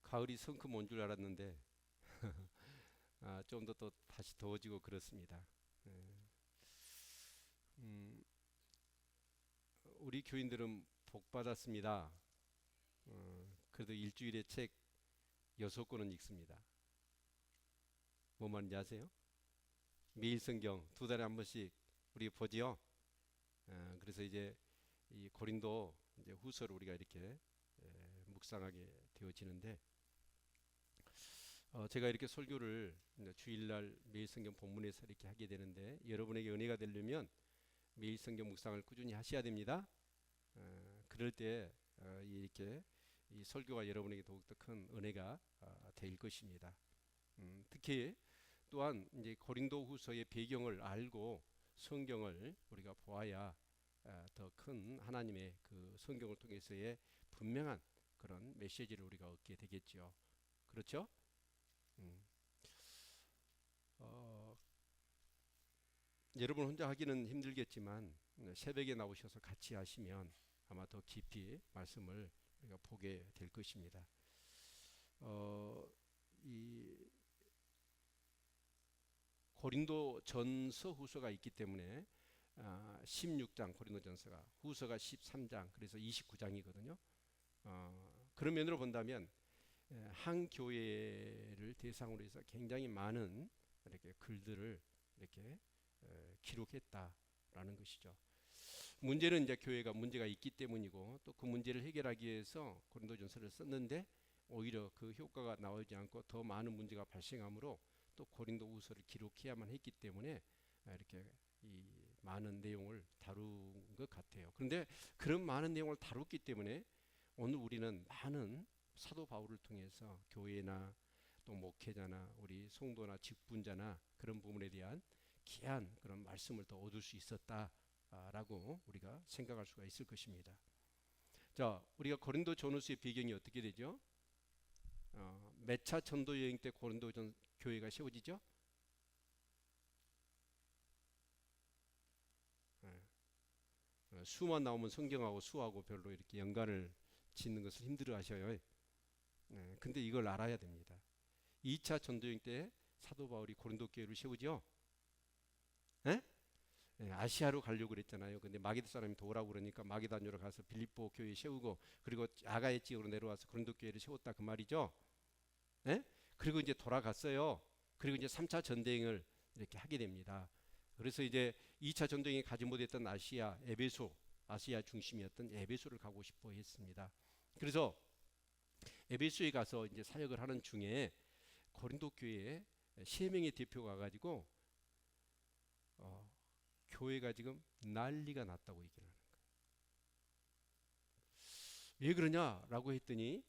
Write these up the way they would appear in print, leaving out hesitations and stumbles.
가을이 성큼 온 줄 알았는데 좀 더 또 다시 더워지고 그렇습니다. 예. 음, 우리 교인들은 복 받았습니다. 그래도 일주일에 책 6권은 읽습니다. 뭐 말인지 아세요? 매일 성경 2달에 한 번씩 우리 보지요. 그래서 이제 이 고린도 이제 후서를 우리가 이렇게 묵상하게 되어지는데, 제가 이렇게 설교를 이제 주일날 매일 성경 본문에서 이렇게 하게 되는데, 여러분에게 은혜가 되려면 매일 성경 묵상을 꾸준히 하셔야 됩니다. 그럴 때 이렇게 이 설교가 여러분에게 더욱더 큰 은혜가 될 것입니다. 특히 또한 이제 고린도후서의 배경을 알고 성경을 우리가 보아야 더 큰 하나님의 그 성경을 통해서의 분명한 그런 메시지를 우리가 얻게 되겠죠. 그렇죠? 음, 어, 여러분 혼자 하기는 힘들겠지만 새벽에 나오셔서 같이 하시면 아마 더 깊이 말씀을 우리가 보게 될 것입니다. 어, 이 고린도 전서 후서가 있기 때문에 16장 고린도 전서가, 후서가 13장, 그래서 29장이거든요. 그런 면으로 본다면 한 교회를 대상으로 해서 굉장히 많은 이렇게 글들을 이렇게 기록했다라는 것이죠. 문제는 이제 교회가 문제가 있기 때문이고, 또 그 문제를 해결하기 위해서 고린도전서를 썼는데 오히려 그 효과가 나오지 않고 더 많은 문제가 발생하므로 또 고린도후서를 기록해야만 했기 때문에 이렇게 이 많은 내용을 다룬 것 같아요. 그런데 그런 많은 내용을 다뤘기 때문에 오늘 우리는 많은 사도 바울을 통해서 교회나 또 목회자나 우리 성도나 직분자나 그런 부분에 대한 귀한 그런 말씀을 더 얻을 수 있었다라고 우리가 생각할 수가 있을 것입니다. 자, 우리가 고린도 전후서의 배경이 어떻게 되죠? 몇 차 전도 여행 때 고린도 교회가 세워지죠? 수만 나오면 성경하고 수하고 별로 이렇게 연관을 짓는 것을 힘들어 하셔요. 근데 이걸 알아야 됩니다. 2차 전도여행 때 사도 바울이 고린도 교회를 세우죠? 에? 아시아로 가려고 그랬잖아요. 근데 마게도 사람이 도우라고 그러니까 마게다니로 가서 빌립보 교회 세우고, 그리고 아가의 지역으로 내려와서 고린도 교회를 세웠다 그 말이죠. 에? 그리고 이제 돌아갔어요. 그리고 이제 3차 전대행을 이렇게 하게 됩니다. 그래서 이제 2차 전쟁에 가지 못했던 아시아, 에베소, 아시아 중심이었던 에베소를 가고 싶어 했습니다. 그래서 에베소에 가서 이제 사역을 하는 중에 고린도 교회에 3명의 대표가 가지고 어, 교회가 지금 난리가 났다고 얘기를 하는 거예요. 왜 그러냐라고 했더니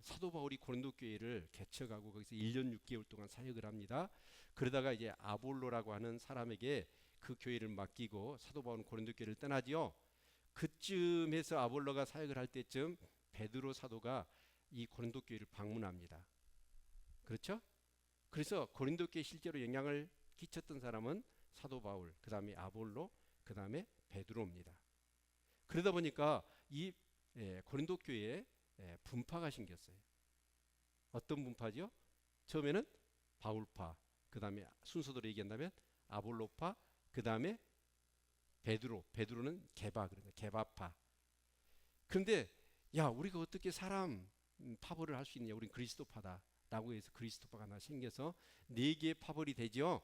사도 바울이 고린도 교회를 개척하고 거기서 1년 6개월 동안 사역을 합니다. 그러다가 이제 아볼로라고 하는 사람에게 그 교회를 맡기고 사도 바울은 고린도 교회를 떠나지요. 그쯤에서 아볼로가 사역을 할 때쯤 베드로 사도가 이 고린도 교회를 방문합니다. 그렇죠? 그래서 고린도 교회에 실제로 영향을 끼쳤던 사람은 사도 바울, 그 다음에 아볼로, 그 다음에 베드로입니다. 그러다 보니까 이 고린도 교회에 분파가 생겼어요. 어떤 분파죠? 처음에는 바울파, 그 다음에 순서대로 얘기한다면 아볼로파, 그 다음에 베드로, 베드로는 게바, 그러니까 게바파. 그런데 야, 우리가 어떻게 사람 파벌을 할 수 있느냐? 우린 그리스도파다 라고 해서 그리스도파가 하나 생겨서 4개의 파벌이 되죠.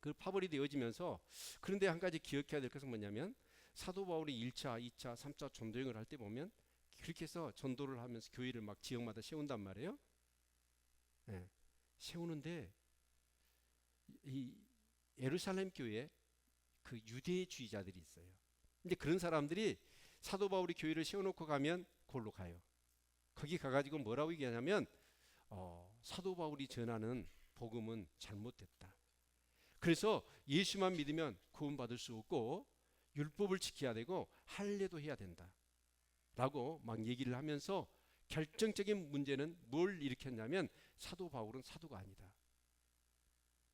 그 파벌이 되어지면서, 그런데 한 가지 기억해야 될 것은 뭐냐면 사도 바울이 1차, 2차, 3차 전도행을 할 때 보면 그렇게 해서 전도를 하면서 교회를 막 지역마다 세운단 말이에요. 예, 세우는데 이 예루살렘 교회에 그 유대주의자들이 있어요. 근데 그런 사람들이 사도 바울이 교회를 세워놓고 가면 골로 가요. 거기 가가지고 뭐라고 얘기하냐면 사도 바울이 전하는 복음은 잘못됐다. 그래서 예수만 믿으면 구원받을 수 없고 율법을 지켜야 되고 할례도 해야 된다 라고 막 얘기를 하면서, 결정적인 문제는 뭘 일으켰냐면 사도 바울은 사도가 아니다.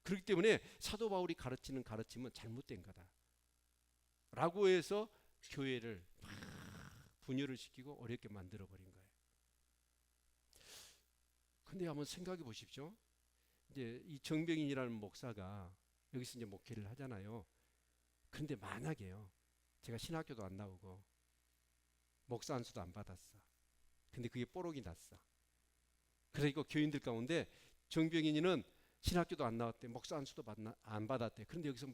그렇기 때문에 사도 바울이 가르치는 가르침은 잘못된 거다 라고 해서 교회를 막 분열을 시키고 어렵게 만들어 버린 거예요. 근데 한번 생각해 보십시오. 이제 이 정병인이라는 목사가 여기서 이제 목회를 하잖아요. 그런데 만약에요, 제가 신학교도 안 나오고 목사 안수도 안 받았어. 근데 그게 뽀록이 났어. 그러니까 교인들 가운데 정병인이는 신학교도 안 나왔대, 목사 안수도 안 받았대. 그런데 여기서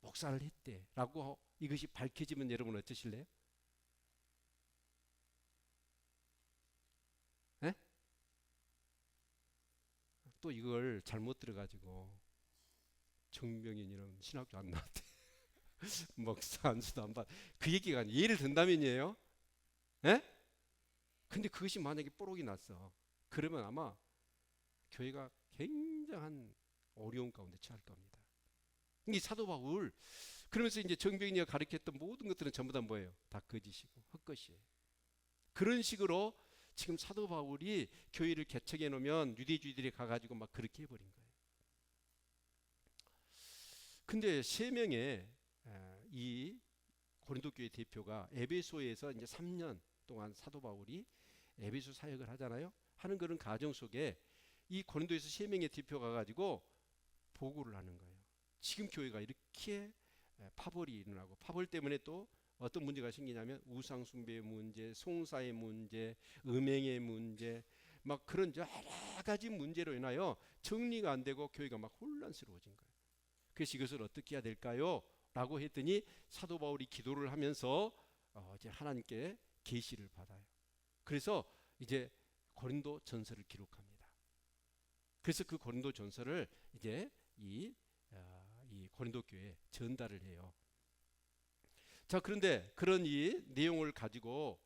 목사를 했대라고 이것이 밝혀지면 여러분 어떠실래요? 에? 또 이걸 잘못 들어가지고 정병인이는 신학교 안 나왔대. 목사 안수도 안 받. 그 얘기가 아니에요. 예를 든다면이에요. 에? 근데 그것이 만약에 뽀록이 났어. 그러면 아마 교회가 굉장한 어려움 가운데 처할 겁니다. 이 사도 바울, 그러면서 이제 정병이가 가르쳤던 모든 것들은 전부 다 뭐예요? 다 거짓이고 헛것이에요. 그런 식으로 지금 사도 바울이 교회를 개척해 놓으면 유대주의들이 가가지고 막 그렇게 해버린 거예요. 근데 세 명의 이 고린도 교회 대표가 에베소에서 이제 3년 동안 사도 바울이 에베소 사역을 하잖아요. 하는 그런 과정 속에 이 고린도에서 세 명의 대표가 가지고 보고를 하는 거예요. 지금 교회가 이렇게 파벌이 일어나고, 파벌 때문에 또 어떤 문제가 생기냐면 우상 숭배의 문제, 송사의 문제, 음행의 문제, 막 그런 여러 가지 문제로 인하여 정리가 안 되고 교회가 막 혼란스러워진 거예요. 그래서 이것을 어떻게 해야 될까요? 라고 했더니 사도 바울이 기도를 하면서 이제 하나님께 계시를 받아요. 그래서 이제 고린도 전서를 기록합니다. 그래서 그 고린도 전서를 이제 이 고린도 교회에 전달을 해요. 자, 그런데 그런 이 내용을 가지고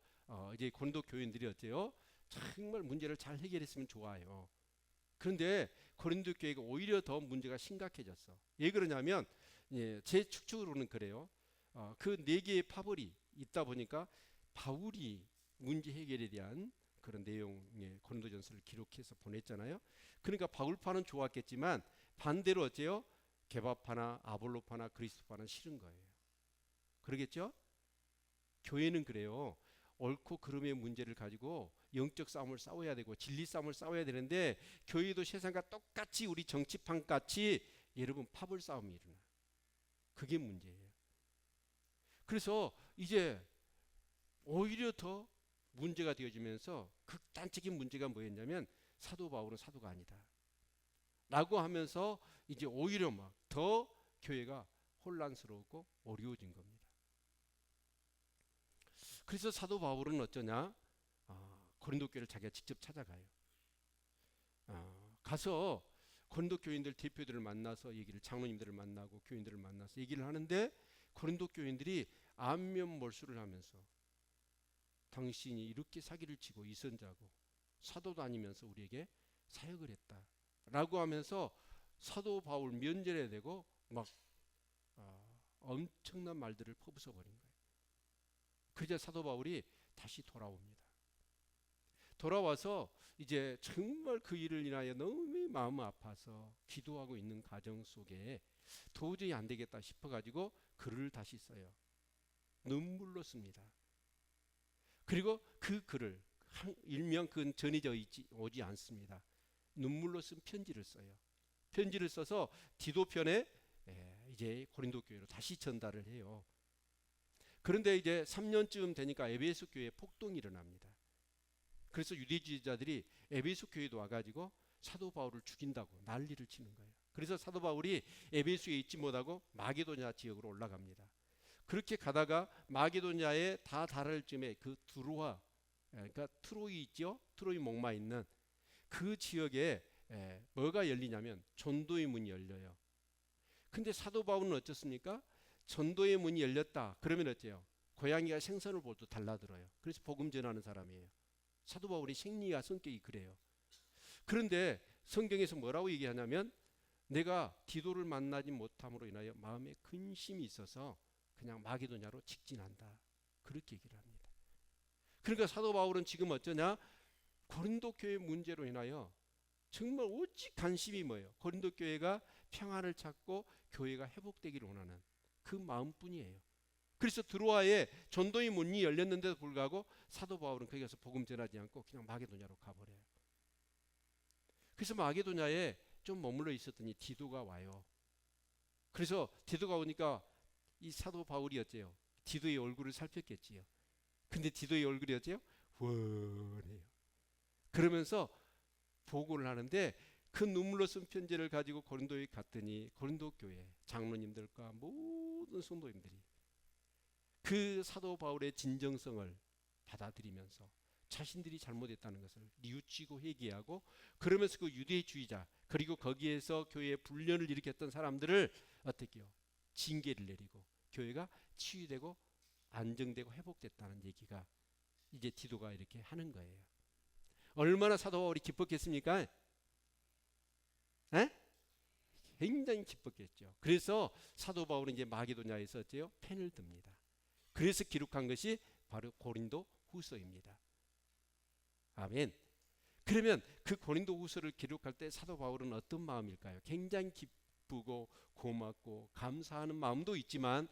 이제 고린도 교인들이 어때요? 정말 문제를 잘 해결했으면 좋아요. 그런데 고린도 교회가 오히려 더 문제가 심각해졌어. 왜 그러냐면 제 추측으로는 그래요. 그 네 개의 파벌이 있다 보니까 바울이 문제 해결에 대한 그런 내용의 고린도전서를 기록해서 보냈잖아요. 그러니까 바울파는 좋았겠지만 반대로 어째요? 게바파나 아볼로파나 그리스도파는 싫은 거예요. 그러겠죠? 교회는 그래요. 옳고 그름의 문제를 가지고 영적 싸움을 싸워야 되고 진리 싸움을 싸워야 되는데, 교회도 세상과 똑같이 우리 정치판 같이 여러분 파벌 싸움이 일어나. 그게 문제예요. 그래서 이제 오히려 더 문제가 되어지면서 극단적인 문제가 뭐였냐면 사도 바울은 사도가 아니다 라고 하면서 이제 오히려 막 더 교회가 혼란스러우고 어려워진 겁니다. 그래서 사도 바울은 어쩌냐? 고린도 교회를 자기가 직접 찾아가요. 가서 고린도 교인들 대표들을 만나서 얘기를, 장로님들을 만나고 교인들을 만나서 얘기를 하는데, 고린도 교인들이 안면 몰수를 하면서 당신이 이렇게 사기를 치고 이선자고 사도도 아니면서 우리에게 사역을 했다 라고 하면서 사도 바울 면전에 대고 막 엄청난 말들을 퍼부숴 버린 거예요. 그러자 사도 바울이 다시 돌아옵니다. 돌아와서 이제 정말 그 일을 인하여 너무 마음 아파서 기도하고 있는 과정 속에 도저히 안 되겠다 싶어가지고 글을 다시 써요. 눈물로 씁니다. 그리고 그 글을 일명 그건 전해져 오지 않습니다. 눈물로 쓴 편지를 써요. 편지를 써서 디도편에 이제 고린도 교회로 다시 전달을 해요. 그런데 이제 3년쯤 되니까 에베소 교회에 폭동이 일어납니다. 그래서 유대주의자들이 에베소 교회도 와가지고 사도 바울을 죽인다고 난리를 치는 거예요. 그래서 사도 바울이 에베소에 있지 못하고 마게도냐 지역으로 올라갑니다. 그렇게 가다가 마게도냐에 다 다를 쯤에 그 두로아, 그러니까 트로이 있죠? 트로이 목마 있는 그 지역에 뭐가 열리냐면 전도의 문이 열려요. 근데 사도 바울은 어떻습니까? 전도의 문이 열렸다 그러면 어때요? 고양이가 생선을 볼도 달라들어요. 그래서 복음 전하는 사람이에요. 사도 바울이 생리와 성격이 그래요. 그런데 성경에서 뭐라고 얘기하냐면 내가 디도를 만나지 못함으로 인하여 마음에 근심이 있어서 그냥 마게도냐로 직진한다, 그렇게 얘기를 합니다. 그러니까 사도 바울은 지금 어쩌냐? 고린도 교회 문제로 인하여 정말 오직 관심이 뭐예요? 고린도 교회가 평안을 찾고 교회가 회복되기를 원하는 그 마음뿐이에요. 그래서 드로아에 전도의 문이 열렸는데도 불구하고 사도 바울은 거기 가서 복음 전하지 않고 그냥 마게도냐로 가버려요. 그래서 마게도냐에 좀 머물러 있었더니 디도가 와요. 그래서 디도가 오니까 이 사도 바울이 어째요? 디도의 얼굴을 살폈겠지요. 근데 디도의 얼굴이 어째요? 훤해요. 그러면서 보고를 하는데 그 눈물로 쓴 편지를 가지고 고린도에 갔더니 고린도 교회 장로님들과 모든 성도님들이 그 사도 바울의 진정성을 받아들이면서 자신들이 잘못했다는 것을 뉘우치고 회개하고, 그러면서 그 유대주의자 그리고 거기에서 교회에 분란을 일으켰던 사람들을 어떻게요? 징계를 내리고 교회가 치유되고 안정되고 회복됐다는 얘기가 이제 디도가 이렇게 하는 거예요. 얼마나 사도 바울이 기뻤겠습니까? 에? 굉장히 기뻤겠죠. 그래서 사도 바울은 이제 마게도냐에서 어때요? 펜을 듭니다. 그래서 기록한 것이 바로 고린도 후서입니다. 아멘. 그러면 그 고린도 후서를 기록할 때 사도 바울은 어떤 마음일까요? 굉장히 기쁘고 고맙고 감사하는 마음도 있지만,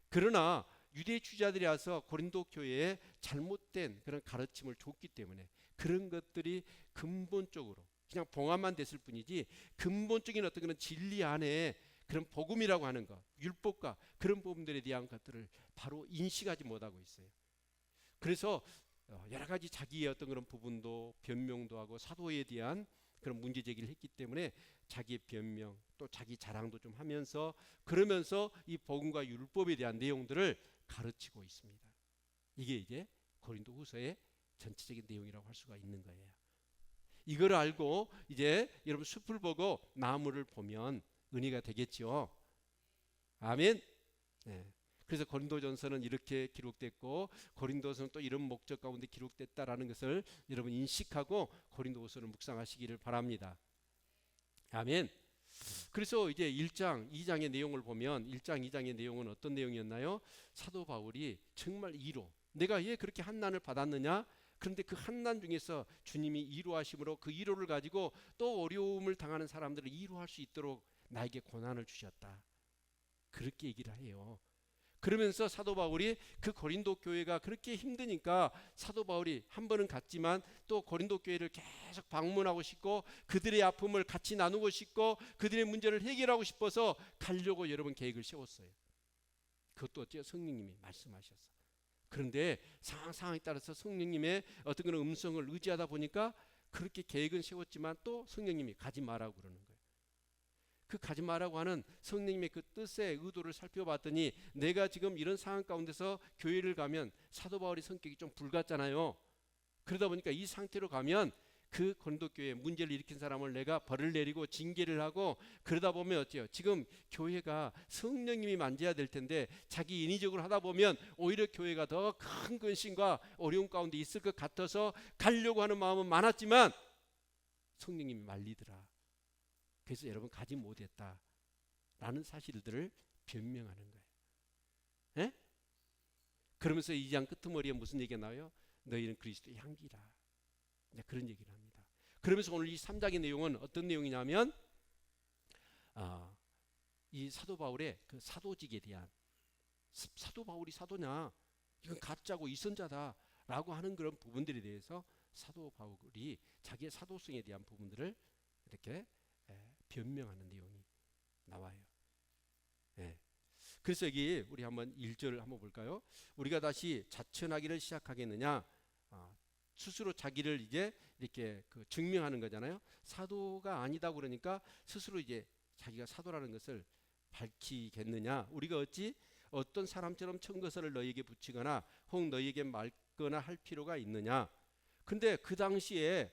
그러나 유대주의자들이 와서 고린도 교회에 잘못된 그런 가르침을 줬기 때문에 그런 것들이 근본적으로 그냥 봉합만 됐을 뿐이지 근본적인 어떤 그런 진리 안에 그런 복음이라고 하는 것, 율법과 그런 부분들에 대한 것들을 바로 인식하지 못하고 있어요. 그래서 여러 가지 자기의 어떤 그런 부분도 변명도 하고 사도에 대한 그런 문제 제기를 했기 때문에 자기의 변명 또 자기 자랑도 좀 하면서 그러면서 이 복음과 율법에 대한 내용들을 가르치고 있습니다. 이게 이제 고린도 후서의 전체적인 내용이라고 할 수가 있는 거예요. 이걸 알고 이제 여러분 숲을 보고 나무를 보면 은혜가 되겠죠. 아멘. 네. 그래서 고린도전서는 이렇게 기록됐고 고린도서는 또 이런 목적 가운데 기록됐다라는 것을 여러분 인식하고 고린도후서를 묵상하시기를 바랍니다. 아멘. 그래서 이제 1장, 2장의 내용을 보면 1장, 2장의 내용은 어떤 내용이었나요? 사도 바울이 정말 이로 내가 왜 그렇게 한난을 받았느냐? 그런데 그 한난 중에서 주님이 이로하심으로 그 이로를 가지고 또 어려움을 당하는 사람들을 이로할 수 있도록 나에게 고난을 주셨다. 그렇게 얘기를 해요. 그러면서 사도 바울이 그 고린도 교회가 그렇게 힘드니까 사도 바울이 한 번은 갔지만 또 고린도 교회를 계속 방문하고 싶고 그들의 아픔을 같이 나누고 싶고 그들의 문제를 해결하고 싶어서 가려고 여러 번 계획을 세웠어요. 그것도 어째 성령님이 말씀하셨어. 그런데 상황에 따라서 성령님의 어떤 그런 음성을 의지하다 보니까 그렇게 계획은 세웠지만 또 성령님이 가지 마라고 그러는 거예요. 그 가지 마라고 하는 성령님의 그 뜻의 의도를 살펴봤더니 내가 지금 이런 상황 가운데서 교회를 가면 사도 바울의 성격이 좀 불같잖아요. 그러다 보니까 이 상태로 가면 그 고린도 교회에 문제를 일으킨 사람을 내가 벌을 내리고 징계를 하고 그러다 보면 어때요? 지금 교회가 성령님이 만져야 될 텐데 자기 인위적으로 하다 보면 오히려 교회가 더 큰 근심과 어려움 가운데 있을 것 같아서 가려고 하는 마음은 많았지만 성령님이 말리더라. 그래서 여러분 가지 못했다라는 사실들을 변명하는 거예요. 에? 그러면서 2장 끄트머리에 무슨 얘기가 나와요? 너희는 그리스도의 향기라. 그런 얘기를 합니다. 그러면서 오늘 이 3장의 내용은 어떤 내용이냐면 이 사도 바울의 그 사도직에 대한, 사도 바울이 사도냐, 이건 가짜고 이선자다라고 하는 그런 부분들에 대해서 사도 바울이 자기의 사도성에 대한 부분들을 이렇게 변명하는 내용이 나와요. 네. 그래서 여기 우리 한번 1절을 한번 볼까요? 우리가 다시 자천하기를 시작하겠느냐? 스스로 자기를 이제 이렇게 그 증명하는 거잖아요. 사도가 아니다 그러니까 스스로 이제 자기가 사도라는 것을 밝히겠느냐? 우리가 어찌 어떤 사람처럼 청거서를 너희에게 붙이거나 혹 너희에게 말거나 할 필요가 있느냐? 근데 그 당시에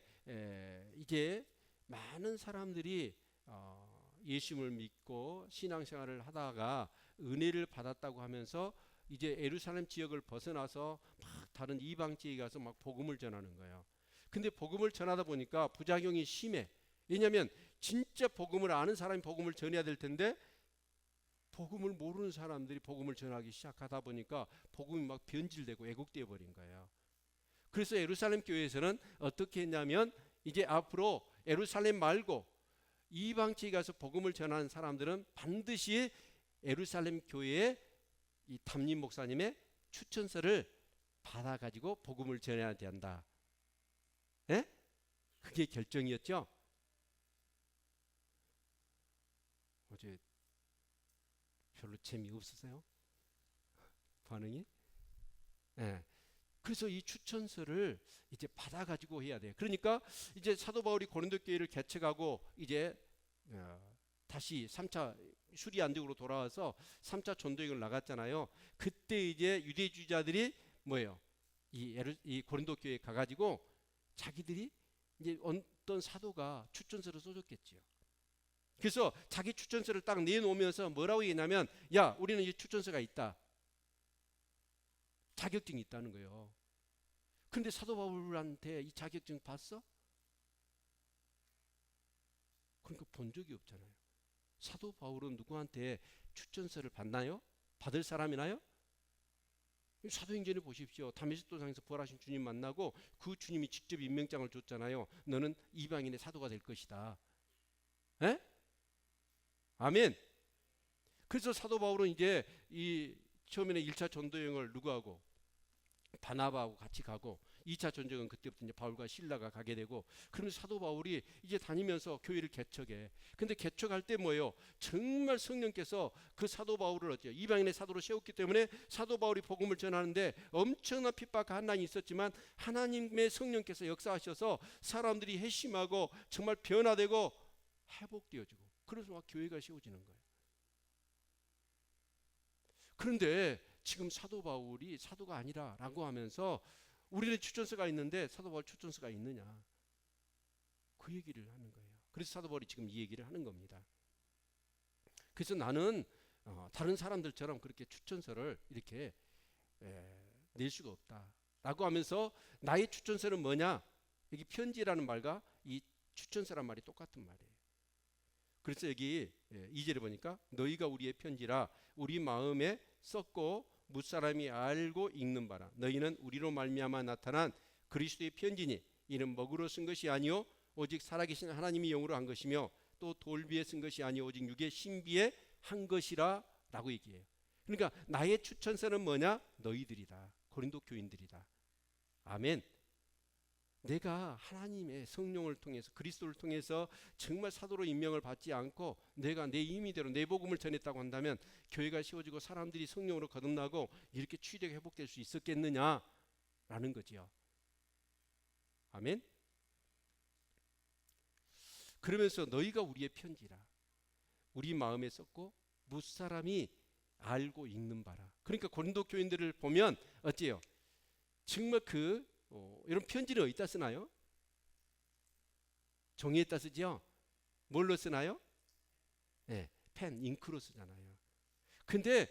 이제 많은 사람들이 예수님을 믿고 신앙생활을 하다가 은혜를 받았다고 하면서 이제 예루살렘 지역을 벗어나서 막 다른 이방 지역에 가서 막 복음을 전하는 거예요. 근데 복음을 전하다 보니까 부작용이 심해. 왜냐하면 진짜 복음을 아는 사람이 복음을 전해야 될 텐데 복음을 모르는 사람들이 복음을 전하기 시작하다 보니까 복음이 막 변질되고 왜곡되어 버린 거예요. 그래서 예루살렘 교회에서는 어떻게 했냐면 이제 앞으로 예루살렘 말고 이방 지역에 가서 복음을 전하는 사람들은 반드시 예루살렘 교회의 이 담임 목사님의 추천서를 받아가지고 복음을 전해야 된다. 예? 그게 결정이었죠. 어제 별로 재미없으세요? 반응이? 예. 그래서 이 추천서를 이제 받아가지고 해야 돼요. 그러니까 이제 사도 바울이 고린도 교회를 개척하고 이제 다시 3차 수리 안디옥으로 돌아와서 3차 전도여행을 나갔잖아요. 그때 이제 유대주의자들이 뭐예요? 이 고린도 교회에 가가지고 자기들이 이제 어떤 사도가 추천서를 써줬겠지요. 그래서 자기 추천서를 딱 내놓으면서 뭐라고 얘기냐면, 야, 우리는 이 추천서가 있다. 자격증이 있다는 거예요. 근데 사도 바울한테 이 자격증 봤어? 그러니까 본 적이 없잖아요. 사도 바울은 누구한테 추천서를 받나요? 받을 사람이나요? 사도행전에 보십시오. 다메섹 도상에서 부활하신 주님 만나고 그 주님이 직접 임명장을 줬잖아요. 너는 이방인의 사도가 될 것이다. 에? 아멘. 그래서 사도 바울은 이제 이 처음에는 1차 전도여행을 누구하고? 바나바하고 같이 가고 2차 전쟁은 그때부터 이제 바울과 실라가 가게 되고, 그러면서 사도 바울이 이제 다니면서 교회를 개척해. 근데 개척할 때 뭐예요? 정말 성령께서 그 사도 바울을 어때요? 이방인의 사도로 세웠기 때문에 사도 바울이 복음을 전하는데 엄청난 핍박과 한난이 있었지만 하나님의 성령께서 역사하셔서 사람들이 회심하고 정말 변화되고 회복되어지고, 그래서 막 교회가 세워지는 거예요. 그런데 지금 사도 바울이 사도가 아니라라고 하면서 우리는 추천서가 있는데 사도 바울 추천서가 있느냐, 그 얘기를 하는 거예요. 그래서 사도 바울이 지금 이 얘기를 하는 겁니다. 그래서 나는 다른 사람들처럼 그렇게 추천서를 이렇게 낼 수가 없다라고 하면서, 나의 추천서는 뭐냐? 여기 편지라는 말과 이 추천서란 말이 똑같은 말이에요. 그래서 여기 2절에 보니까 너희가 우리의 편지라 우리 마음에 썼고 무사람이 알고 읽는 바라. 너희는 우리로 말미암아 나타난 그리스도의 편지니 이는 먹으로 쓴 것이 아니요 오직 살아계신 하나님이 영으로 한 것이며 또 돌비에 쓴 것이 아니요 오직 육의 신비에 한 것이라 라고 얘기해요. 그러니까 나의 추천서는 뭐냐? 너희들이다. 고린도 교인들이다. 아멘. 내가 하나님의 성령을 통해서 그리스도를 통해서 정말 사도로 임명을 받지 않고 내가 내 임의대로 내 복음을 전했다고 한다면 교회가 세워지고 사람들이 성령으로 거듭나고 이렇게 취되게 회복될 수 있었겠느냐라는 거지요. 아멘. 그러면서 너희가 우리의 편지라 우리 마음에 썼고 무사람이 알고 읽는 바라. 그러니까 고린도 교인들을 보면 어때요? 정말 이런 편지를 어디다 쓰나요? 종이에다 쓰죠? 뭘로 쓰나요? 펜, 잉크로 쓰잖아요. 근데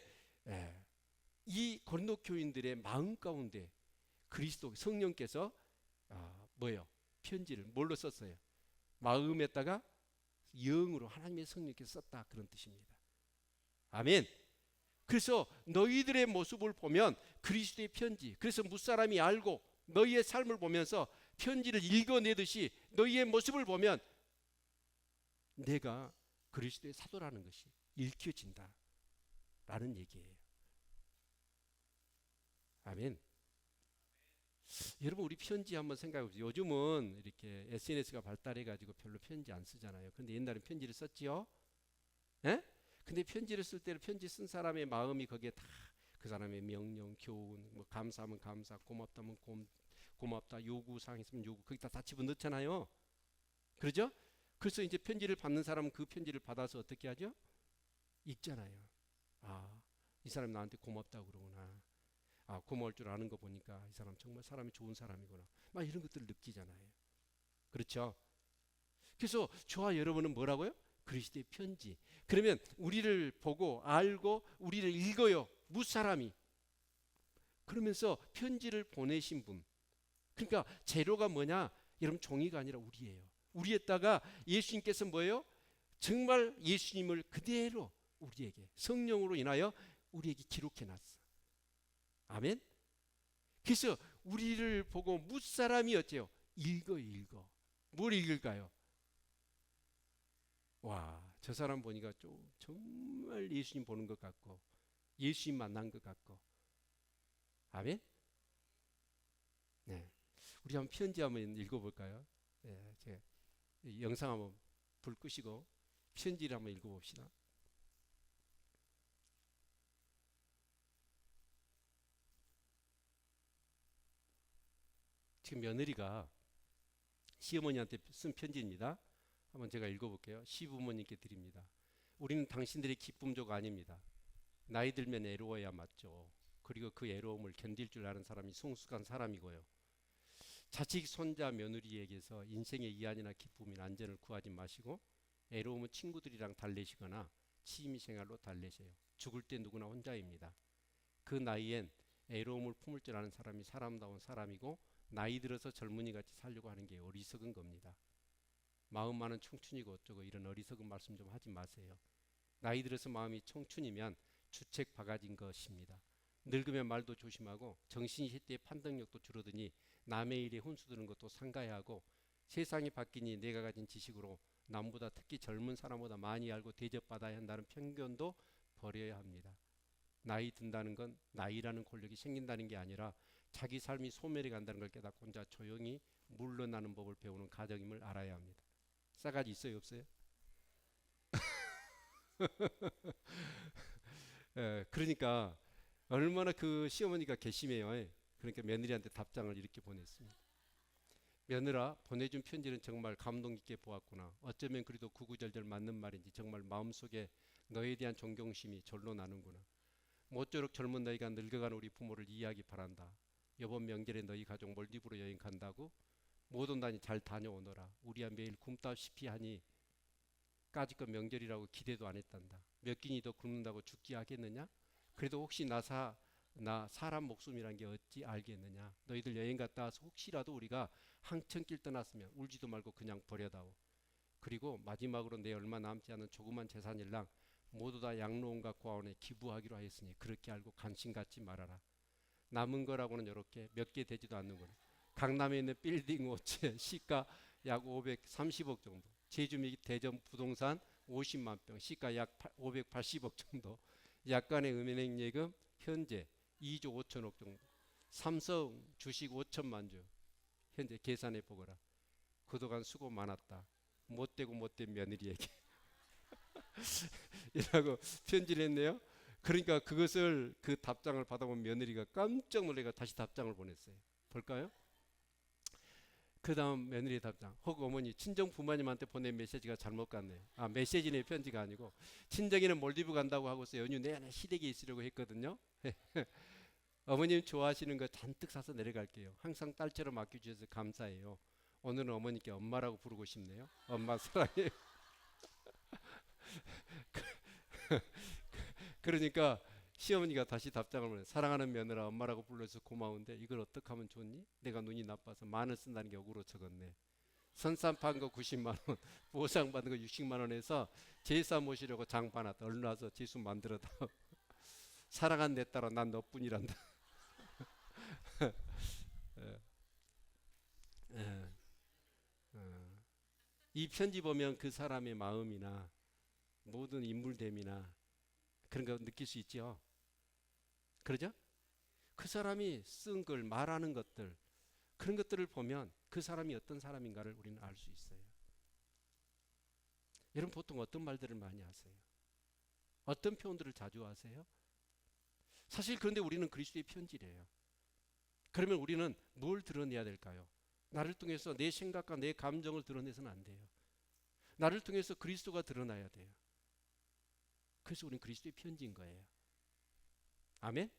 이 고린도 교인들의 마음 가운데 그리스도 성령께서 뭐예요? 편지를 뭘로 썼어요? 마음에다가 영으로 하나님의 성령께서 썼다, 그런 뜻입니다. 아멘. 그래서 너희들의 모습을 보면 그리스도의 편지, 그래서 무사람이 알고 너희의 삶을 보면서 편지를 읽어내듯이 너희의 모습을 보면 내가 그리스도의 사도라는 것이 읽혀진다 라는 얘기예요. 아멘. 여러분, 우리 편지 한번 생각해 보세요. 요즘은 이렇게 SNS가 발달해 가지고 별로 편지 안 쓰잖아요. 근데 옛날엔 편지를 썼지요. 근데 편지를 쓸 때는 편지 쓴 사람의 마음이 거기에 다 그 사람의 명령, 교훈, 뭐 감사하면 감사, 고맙다면 고맙다, 요구사항 있으면 요구, 거기다 다 집어넣잖아요. 그러죠? 그래서 이제 편지를 받는 사람은 그 편지를 받아서 어떻게 하죠? 읽잖아요. 이 사람 나한테 고맙다고 그러구나. 고마울 줄 아는 거 보니까 이 사람 정말 사람이 좋은 사람이구나. 막 이런 것들을 느끼잖아요. 그렇죠? 그래서 저와 여러분은 뭐라고요? 그리스도의 편지. 그러면 우리를 보고 알고 우리를 읽어요. 무사람이. 그러면서 편지를 보내신 분. 그러니까 재료가 뭐냐? 여러분, 종이가 아니라 우리예요. 우리에다가 예수님께서 뭐예요? 정말 예수님을 그대로 우리에게 성령으로 인하여 우리에게 기록해놨어. 아멘. 그래서 우리를 보고 무사람이 어째요? 읽어. 뭘 읽을까요? 와, 저 사람 보니까 좀 정말 예수님 보는 것 같고 예수님 만난 것 같고. 아멘. 네, 우리 한번 편지 한번 읽어볼까요? 제가 영상 한번 불 끄시고 편지를 한번 읽어봅시다. 지금 며느리가 시어머니한테 쓴 편지입니다. 한번 제가 읽어볼게요. 시부모님께 드립니다. 우리는 당신들의 기쁨조가 아닙니다. 나이 들면 애로워야 맞죠. 그리고 그 애로움을 견딜 줄 아는 사람이 성숙한 사람이고요. 자식, 손자, 며느리에게서 인생의 이한이나 기쁨이나 안전을 구하지 마시고 애로움은 친구들이랑 달래시거나 취미생활로 달래세요. 죽을 때 누구나 혼자입니다. 그 나이엔 애로움을 품을 줄 아는 사람이 사람다운 사람이고 나이 들어서 젊은이같이 살려고 하는 게 어리석은 겁니다. 마음 많은 청춘이고 어쩌고 이런 어리석은 말씀 좀 하지 마세요. 나이 들어서 마음이 청춘이면 주책 바가지인 것입니다. 늙으면 말도 조심하고 정신이 시대의 판단력도 줄어드니 남의 일에 혼수드는 것도 삼가야 하고 세상이 바뀌니 내가 가진 지식으로 남보다 특히 젊은 사람보다 많이 알고 대접받아야 한다는 편견도 버려야 합니다. 나이 든다는 건 나이라는 권력이 생긴다는 게 아니라 자기 삶이 소멸해 간다는 걸 깨닫고 혼자 조용히 물러나는 법을 배우는 과정임을 알아야 합니다. 싸가지 있어요, 없어요? 그러니까 얼마나 그 시어머니가 괘씸해요. 그러니까 며느리한테 답장을 이렇게 보냈습니다. 며느라, 보내준 편지는 정말 감동 깊게 보았구나. 어쩌면 그래도 구구절절 맞는 말인지 정말 마음속에 너에 대한 존경심이 절로 나는구나. 모쪼록 젊은 너희가 늙어가는 우리 부모를 이해하기 바란다. 이번 명절에 너희 가족 몰디브로 여행 간다고? 못 온다니 잘 다녀오너라. 우리야 매일 굶다시피 하니 까짓것 명절이라고 기대도 안 했단다. 몇 끼니 더 굶는다고 죽기 하겠느냐? 그래도 혹시 나 사람 목숨이란 게 어찌 알겠느냐? 너희들 여행 갔다 와서 혹시라도 우리가 항천길 떠났으면 울지도 말고 그냥 버려다오. 그리고 마지막으로 내 얼마 남지 않은 조그만 재산일랑 모두 다 양로원과 고아원에 기부하기로 하였으니 그렇게 알고 관심 갖지 말아라. 남은 거라고는 이렇게 몇 개 되지도 않는구나. 강남에 있는 빌딩 5채 시가 약 530억 정도, 제주 및 대전 부동산 50만 평 시가 약 580억 정도, 약간의 은행 예금 현재 2조 5천억 정도, 삼성 주식 5천만 주 현재 계산해 보거라. 그동안 수고 많았다. 못되고 못된 며느리에게 이라고 편지를 했네요. 그러니까 그것을 그 답장을 받아본 며느리가 깜짝 놀래가 다시 답장을 보냈어요. 볼까요? 그 다음 며느리의 답장. 혹 어머니 친정 부모님한테 보낸 메시지가 잘못 갔네요. 아, 메시지네, 편지가 아니고. 친정에는 몰디브 간다고 하고서 연휴 내내 시댁에 있으려고 했거든요. 어머님 좋아하시는 거 잔뜩 사서 내려갈게요. 항상 딸처럼 아껴주셔서 감사해요. 오늘은 어머니께 엄마라고 부르고 싶네요. 엄마 사랑해요. 그러니까 시어머니가 다시 답장을 보내. 사랑하는 며느라, 엄마라고 불러서 고마운데 이걸 어떻게 하면 좋니? 내가 눈이 나빠서 만원 쓴다는 게 억울로 적었네. 선산 판 거 90만 원, 보상 받은 거 60만 원에서 제사 모시려고 장 봐놨다. 얼른 와서 제수 만들어다. 사랑한 내 딸아, 난 너뿐이란다. 이 편지 보면 그 사람의 마음이나 모든 인물됨이나 그런 거 느낄 수 있죠. 그러죠? 그 사람이 쓴 글, 말하는 것들, 그런 것들을 보면 그 사람이 어떤 사람인가를 우리는 알 수 있어요. 여러분 보통 어떤 말들을 많이 하세요? 어떤 표현들을 자주 하세요? 사실 그런데 우리는 그리스도의 편지래요. 그러면 우리는 뭘 드러내야 될까요? 나를 통해서 내 생각과 내 감정을 드러내서는 안 돼요. 나를 통해서 그리스도가 드러나야 돼요. 그래서 우리는 그리스도의 편지인 거예요. 아멘?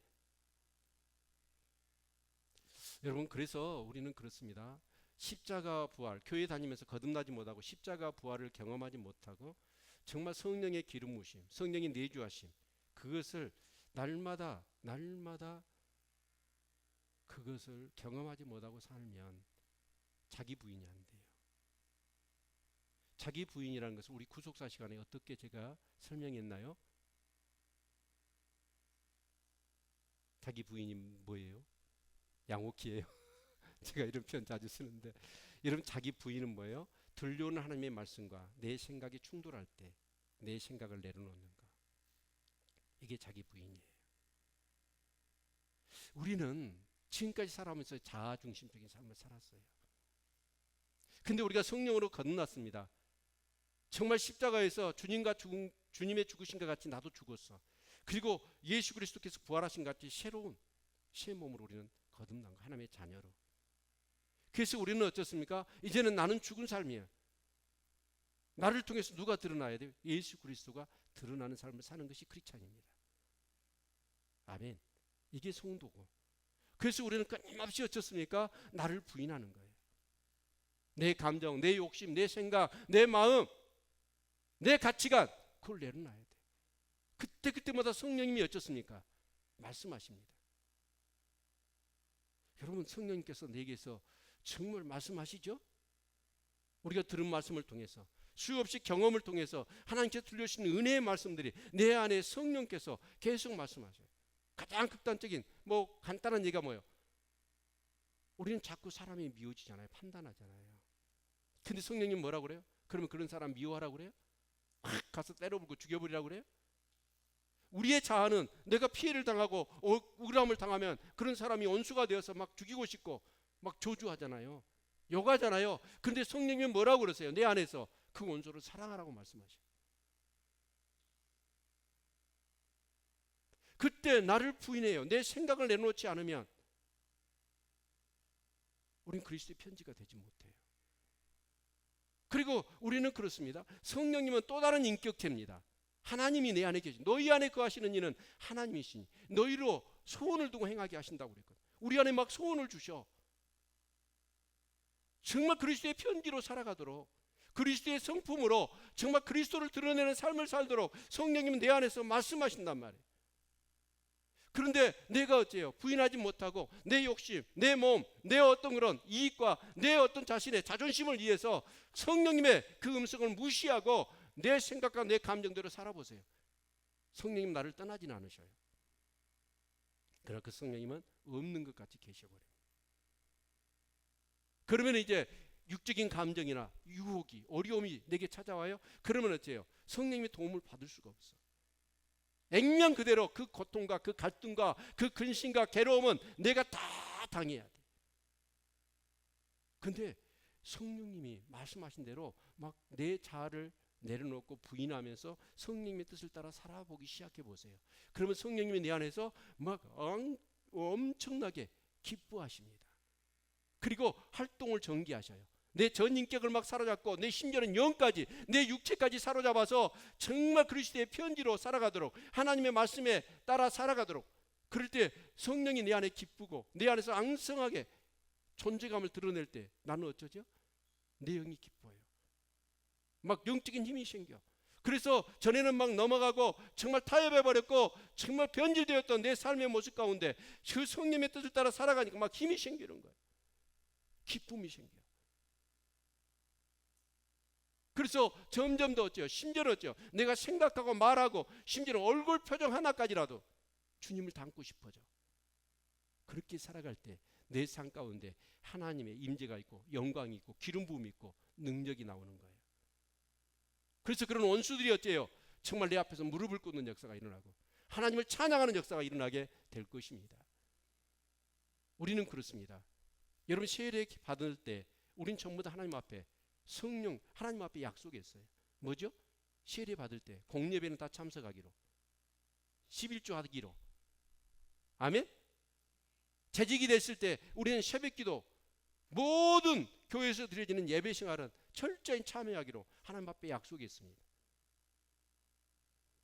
여러분, 그래서 우리는 그렇습니다. 십자가 부활, 교회 다니면서 거듭나지 못하고 십자가 부활을 경험하지 못하고 정말 성령의 기름 부으심, 성령의 내주하심, 그것을 날마다 그것을 경험하지 못하고 살면 자기 부인이 안 돼요. 자기 부인이라는 것을 우리 구속사 시간에 어떻게 제가 설명했나요? 자기 부인이 뭐예요? 양호키예요. 제가 이런 표현 자주 쓰는데, 여러분 자기 부인은 뭐예요? 들려오는 하나님의 말씀과 내 생각이 충돌할 때 내 생각을 내려놓는 것. 이게 자기 부인이에요. 우리는 지금까지 살아오면서 자아 중심적인 삶을 살았어요. 근데 우리가 성령으로 거듭났습니다. 정말 십자가에서 주님의 죽으신것 같이 나도 죽었어. 그리고 예수 그리스도께서 부활하신 것 같이 새로운 새 몸으로 우리는 거듭난 거, 하나님의 자녀로. 그래서 우리는 어떻습니까? 이제는 나는 죽은 삶이야. 나를 통해서 누가 드러나야 돼요? 예수 그리스도가 드러나는 삶을 사는 것이 크리스찬입니다. 아멘. 이게 성도고. 그래서 우리는 끊임없이 어떻습니까? 나를 부인하는 거예요. 내 감정, 내 욕심, 내 생각, 내 마음, 내 가치관, 그걸 내려놔야 돼. 그때마다 성령님이 어쩌습니까? 말씀하십니다. 여러분, 성령님께서 내게서 정말 말씀하시죠? 우리가 들은 말씀을 통해서, 수없이 경험을 통해서 하나님께서 들려주신 은혜의 말씀들이 내 안에 성령께서 계속 말씀하셔요. 가장 극단적인 간단한 얘기가 뭐예요? 우리는 자꾸 사람이 미워지잖아요. 판단하잖아요. 근데 성령님 뭐라고 그래요? 그러면 그런 사람 미워하라고 그래요? 확 가서 때려부고 죽여버리라고 그래요? 우리의 자아는 내가 피해를 당하고 억울함을 당하면 그런 사람이 원수가 되어서 막 죽이고 싶고 막 저주하잖아요. 욕하잖아요. 그런데 성령님은 뭐라고 그러세요? 내 안에서 그 원수를 사랑하라고 말씀하셔요. 그때 나를 부인해요. 내 생각을 내놓지 않으면 우린 그리스도의 편지가 되지 못해요. 그리고 우리는 그렇습니다. 성령님은 또 다른 인격체입니다. 하나님이 내 안에 계신, 너희 안에 거하시는 이는 하나님이시니 너희로 소원을 두고 행하게 하신다고 그랬거든요. 우리 안에 막 소원을 주셔. 정말 그리스도의 편지로 살아가도록, 그리스도의 성품으로 정말 그리스도를 드러내는 삶을 살도록 성령님은 내 안에서 말씀하신단 말이에요. 그런데 내가 어째요? 부인하지 못하고 내 욕심, 내 몸, 내 어떤 그런 이익과 내 어떤 자신의 자존심을 위해서 성령님의 그 음성을 무시하고 내 생각과 내 감정대로 살아보세요. 성령님 나를 떠나지는 않으셔요. 그러나 그 성령님은 없는 것 같이 계셔버려요. 그러면 이제 육적인 감정이나 유혹이, 어려움이 내게 찾아와요. 그러면 어째요? 성령님의 도움을 받을 수가 없어. 액면 그대로 그 고통과 그 갈등과 그 근심과 괴로움은 내가 다 당해야 돼. 근데 성령님이 말씀하신 대로 막 내 자아를 내려놓고 부인하면서 성령님의 뜻을 따라 살아보기 시작해 보세요. 그러면 성령님이 내 안에서 막 엄청나게 기뻐하십니다. 그리고 활동을 전개하셔요. 내 전 인격을 막 사로잡고 내 심지어는 영까지, 내 육체까지 사로잡아서 정말 그리스도의 편지로 살아가도록, 하나님의 말씀에 따라 살아가도록, 그럴 때 성령이 내 안에 기쁘고 내 안에서 앙성하게 존재감을 드러낼 때 나는 어쩌죠? 내 영이 기뻐요. 막 영적인 힘이 생겨. 그래서 전에는 막 넘어가고 정말 타협해버렸고 정말 변질되었던 내 삶의 모습 가운데 그 성령의 뜻을 따라 살아가니까 막 힘이 생기는 거예요. 기쁨이 생겨요. 그래서 점점 더 어째요? 심지어는 어째요? 내가 생각하고 말하고 심지어는 얼굴 표정 하나까지라도 주님을 닮고 싶어져. 그렇게 살아갈 때 내 삶 가운데 하나님의 임재가 있고 영광이 있고 기름 부음이 있고 능력이 나오는 거예요. 그래서 그런 원수들이 어째요? 정말 내 앞에서 무릎을 꿇는 역사가 일어나고 하나님을 찬양하는 역사가 일어나게 될 것입니다. 우리는 그렇습니다. 여러분 세례 받을 때 우린 전부 다 하나님 앞에 성령 하나님 앞에 약속했어요. 뭐죠? 세례 받을 때 공예배는 다 참석하기로, 11조 하기로. 아멘. 재직이 됐을 때 우리는 새벽기도, 모든 교회에서 드려지는 예배 생활은 철저히 참여하기로 하나님 앞에 약속했습니다.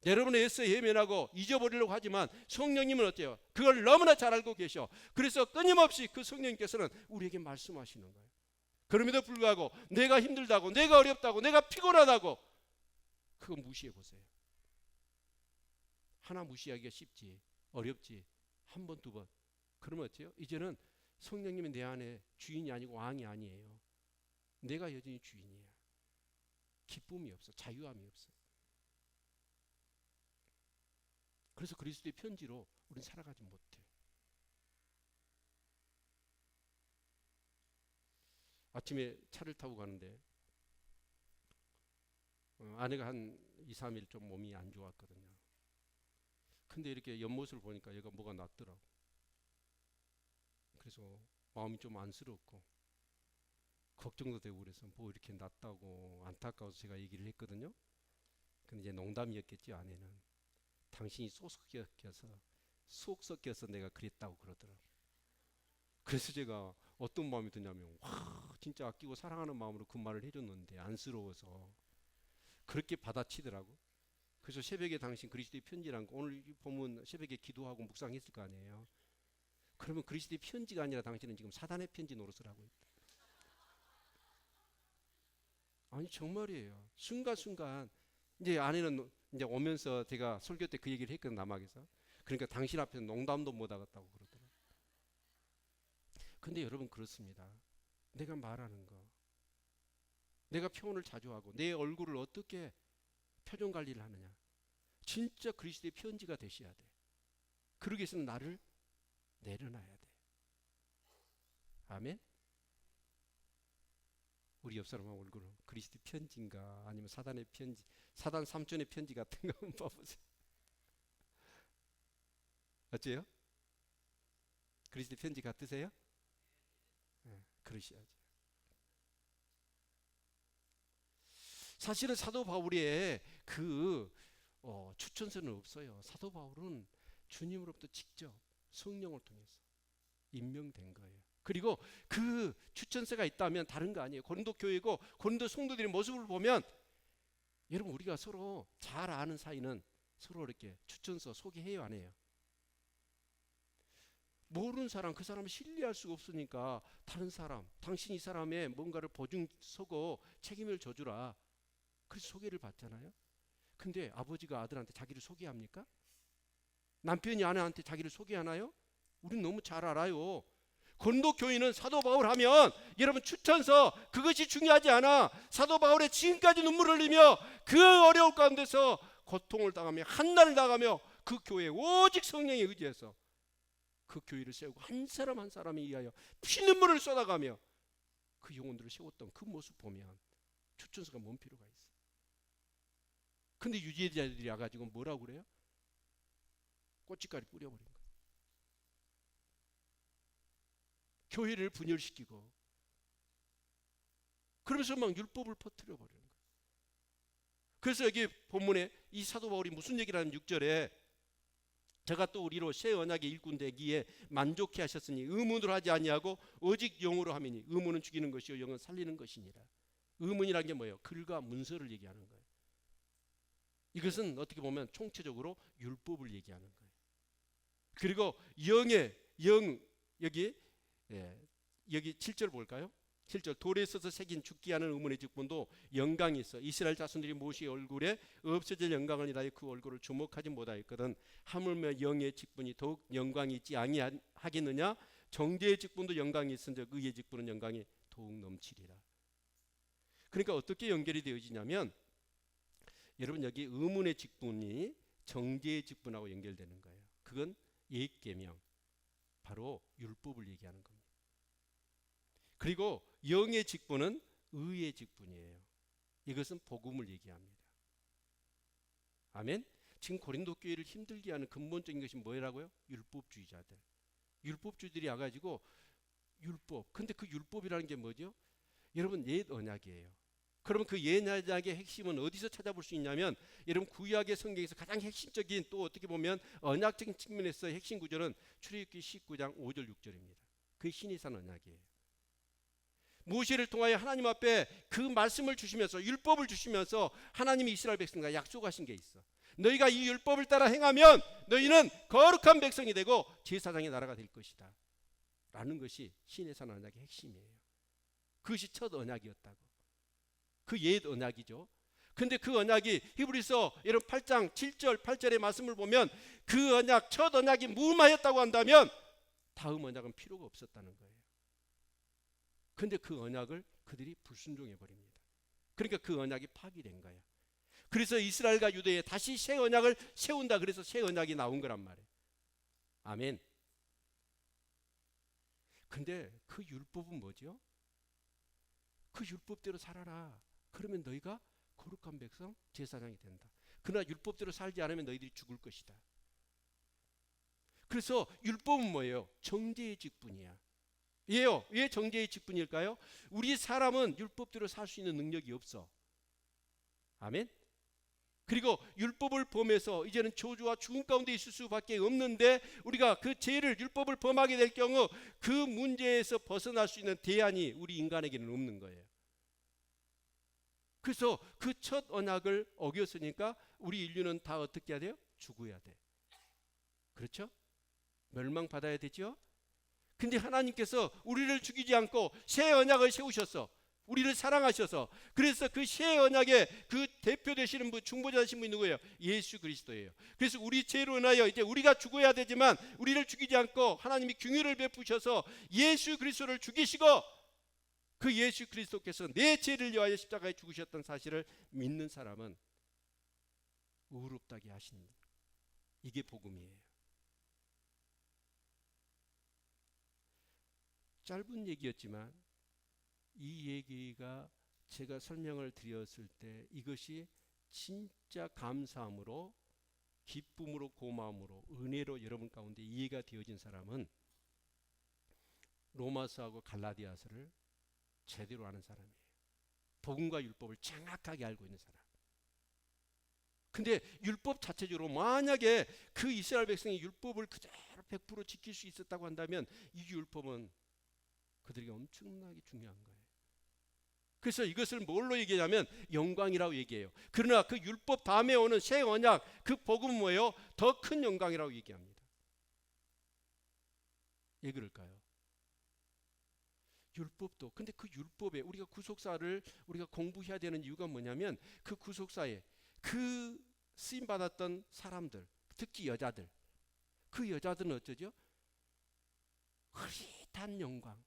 여러분은 애써 예면하고 잊어버리려고 하지만 성령님은 어때요? 그걸 너무나 잘 알고 계셔. 그래서 끊임없이 그 성령님께서는 우리에게 말씀하시는 거예요. 그럼에도 불구하고 내가 힘들다고, 내가 어렵다고, 내가 피곤하다고 그거 무시해 보세요. 하나 무시하기가 쉽지, 어렵지. 한 번, 두 번. 그러면 어때요? 이제는 성령님이 내 안에 주인이 아니고 왕이 아니에요. 내가 여전히 주인이야. 기쁨이 없어, 자유함이 없어. 그래서 그리스도의 편지로 우리는 살아가지 못해. 아침에 차를 타고 가는데 아내가 한 2, 3일 좀 몸이 안 좋았거든요. 근데 이렇게 옆모습을 보니까 얘가 뭐가 낫더라고. 그래서 마음이 좀 안쓰럽고 걱정도 되고 그래서 뭐 이렇게 낫다고 안타까워서 제가 얘기를 했거든요. 근데 이제 농담이었겠지. 아내는 당신이 속 섞여서 내가 그랬다고 그러더라고. 그래서 제가 어떤 마음이 드냐면 와 진짜 아끼고 사랑하는 마음으로 그 말을 해줬는데 안쓰러워서 그렇게 받아치더라고. 그래서 새벽에 당신 그리스도의 편지란 거 오늘 보면 새벽에 기도하고 묵상했을 거 아니에요. 그러면 그리스도의 편지가 아니라 당신은 지금 사단의 편지 노릇을 하고 있다. 아니 정말이에요. 순간순간 이제 아내는 이제 오면서 제가 설교 때 그 얘기를 했거든 남학에서. 그러니까 당신 앞에서 농담도 못 하겠다고 그러더라고요. 근데 여러분 그렇습니다. 내가 말하는 거, 내가 표현을 자주 하고 내 얼굴을 어떻게 표정 관리를 하느냐. 진짜 그리스도의 편지가 되셔야 돼. 그러기 위해서는 나를 내려놔야 돼. 아멘. 우리 옆 사람 얼굴은 그리스도 편지인가 아니면 사단의 편지, 사단 삼촌의 편지 같은 거 한번 봐보세요. 어째요? 그리스도 편지 같으세요? 네, 그러셔야죠. 사실은 사도 바울의 그 추천서는 없어요. 사도 바울은 주님으로부터 직접 성령을 통해서 임명된 거예요. 그리고 그 추천서가 있다면 다른 거 아니에요. 고린도 교회고 고린도 성도들의 모습을 보면 여러분 우리가 서로 잘 아는 사이는 서로 이렇게 추천서 소개해요 안 해요? 모르는 사람 그 사람을 신뢰할 수가 없으니까 다른 사람 당신 이 사람의 뭔가를 보증서고 책임을 져주라. 그래서 소개를 받잖아요. 근데 아버지가 아들한테 자기를 소개합니까? 남편이 아내한테 자기를 소개하나요? 우린 너무 잘 알아요. 고린도 교인은 사도 바울 하면 여러분 추천서 그것이 중요하지 않아. 사도 바울의 지금까지 눈물을 흘리며 그 어려울 가운데서 고통을 당하며 한날을 당하며 그 교회에 오직 성령에 의지해서 그 교회를 세우고 한 사람 한 사람에 의하여 피눈물을 쏟아가며 그 영혼들을 세웠던 그 모습 보면 추천서가 뭔 필요가 있어. 근데 유죄자들이 와가지고 뭐라고 그래요? 고춧가루 뿌려버린 거예요. 교회를 분열시키고 그러면서 막 율법을 퍼뜨려버리는 거예요. 그래서 여기 본문에 이 사도 바울이 무슨 얘기를 하는 6절에 저가 또 우리로 새 언약의 일꾼 되기에 만족해 하셨으니 의문으로 하지 아니하고 오직 영으로 하미니 의문은 죽이는 것이요 영은 살리는 것이니라. 의문이라는 게 뭐예요? 글과 문서를 얘기하는 거예요. 이것은 어떻게 보면 총체적으로 율법을 얘기하는 거예요. 그리고 영의 영 여기 7절 볼까요? 7절 돌에 써서 새긴 죽게 하는 의문의 직분도 영광이 있어 이스라엘 자손들이 모세의 얼굴에 없어질 영광을 인하여 그 얼굴을 주목하지 못하였거든 하물며 영의 직분이 더욱 영광이 있지 아니하겠느냐 정죄의 직분도 영광이 있은즉 의의 직분은 영광이 더욱 넘치리라. 그러니까 어떻게 연결이 되어지냐면 여러분 여기 의문의 직분이 정죄의 직분하고 연결되는 거예요. 그건 옛 계명 바로 율법을 얘기하는 겁니다. 그리고 영의 직분은 의의 직분이에요. 이것은 복음을 얘기합니다. 아멘. 지금 고린도 교회를 힘들게 하는 근본적인 것이 뭐라고요? 율법주의자들. 율법주의들이 와가지고 율법. 근데 그 율법이라는 게 뭐죠? 여러분 옛 언약이에요. 그러면 그 옛 언약의 핵심은 어디서 찾아볼 수 있냐면 여러분 구약의 성경에서 가장 핵심적인 또 어떻게 보면 언약적인 측면에서 핵심 구절은 출애굽기 19장 5절 6절입니다. 그게 시내산 언약이에요. 모세를 통하여 하나님 앞에 그 말씀을 주시면서 율법을 주시면서 하나님이 이스라엘 백성과 약속하신 게 있어. 너희가 이 율법을 따라 행하면 너희는 거룩한 백성이 되고 제사장의 나라가 될 것이다 라는 것이 시내산 언약의 핵심이에요. 그것이 첫 언약이었다고. 그 옛 언약이죠. 근데 그 언약이 히브리서 여러분 8장 7절 8절의 말씀을 보면 그 언약 첫 언약이 무음하였다고 한다면 다음 언약은 필요가 없었다는 거예요. 근데 그 언약을 그들이 불순종해 버립니다. 그러니까 그 언약이 파기된 거예요. 그래서 이스라엘과 유대에 다시 새 언약을 세운다. 그래서 새 언약이 나온 거란 말이에요. 아멘. 근데 그 율법은 뭐죠? 그 율법대로 살아라. 그러면 너희가 거룩한 백성 제사장이 된다. 그러나 율법대로 살지 않으면 너희들이 죽을 것이다. 그래서 율법은 뭐예요? 정죄의 직분이야. 예요. 왜 정죄의 직분일까요? 우리 사람은 율법대로 살 수 있는 능력이 없어. 아멘. 그리고 율법을 범해서 이제는 저주와 죽음 가운데 있을 수밖에 없는데, 우리가 그 죄를 율법을 범하게 될 경우 그 문제에서 벗어날 수 있는 대안이 우리 인간에게는 없는 거예요. 그래서 그 첫 언약을 어겼으니까 우리 인류는 다 어떻게 해야 돼요? 죽어야 돼. 그렇죠? 멸망받아야 되죠? 근데 하나님께서 우리를 죽이지 않고 새 언약을 세우셨어. 우리를 사랑하셔서. 그래서 그 새 언약의 그 대표 되시는 분, 중보자 되신 분이 누구예요? 예수 그리스도예요. 그래서 우리 죄로 인하여 이제 우리가 죽어야 되지만 우리를 죽이지 않고 하나님이 긍휼을 베푸셔서 예수 그리스도를 죽이시고, 그 예수 그리스도께서 내 죄를 위하여 십자가에 죽으셨던 사실을 믿는 사람은 의롭다게 하시는, 이게 복음이에요. 짧은 얘기였지만 이 얘기가 제가 설명을 드렸을 때 이것이 진짜 감사함으로, 기쁨으로, 고마움으로, 은혜로 여러분 가운데 이해가 되어진 사람은 로마서하고 갈라디아서를 제대로 아는 사람이에요. 복음과 율법을 정확하게 알고 있는 사람. 근데 율법 자체적으로 만약에 그 이스라엘 백성이 율법을 그대로 100% 지킬 수 있었다고 한다면 이 율법은 그들에게 엄청나게 중요한 거예요. 그래서 이것을 뭘로 얘기하냐면 영광이라고 얘기해요. 그러나 그 율법 다음에 오는 새 언약, 그 복음은 뭐예요? 더 큰 영광이라고 얘기합니다. 왜 그럴까요? 율법도, 근데 그 율법에 우리가 구속사를 우리가 공부해야 되는 이유가 뭐냐면 그 구속사에 그 쓰임 받았던 사람들, 특히 여자들, 그 여자들은 어쩌죠? 흐릿한 영광,